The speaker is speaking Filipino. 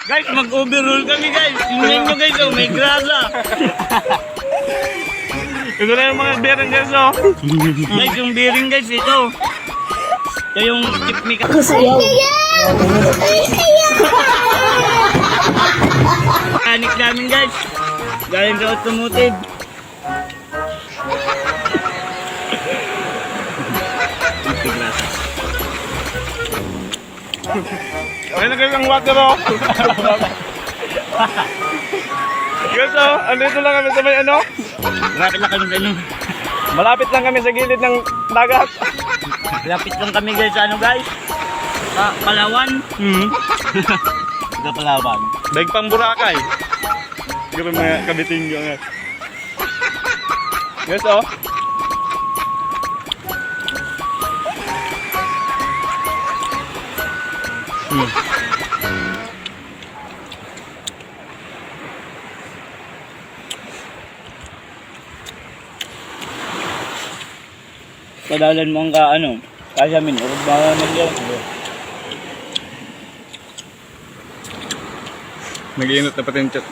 Guys, mag-overhaul kami guys. Tingnan nyo guys, oh, may grasa. Ito na yung mga bearing guys, oh. Guys, yung bearing guys, ito. Ito yung chip me. Ako sayaw. Mechanic namin guys. Galing sa automotive. Okay na guys ang water, oh. Guys, oh, andito lang kami sa may ano. Malapit lang kami sa inyo. Malapit lang kami sa gilid ng dagat. Malapit lang kami guys sa ano guys. Sa Palawan. Sa Palawan. Daig pang Boracay. Siguro mga kabiting yun, guys. Guys, oh. Padalan mo ang ano. Kaya min, urog ba naman yan. Nag-iinot na pati yung chat.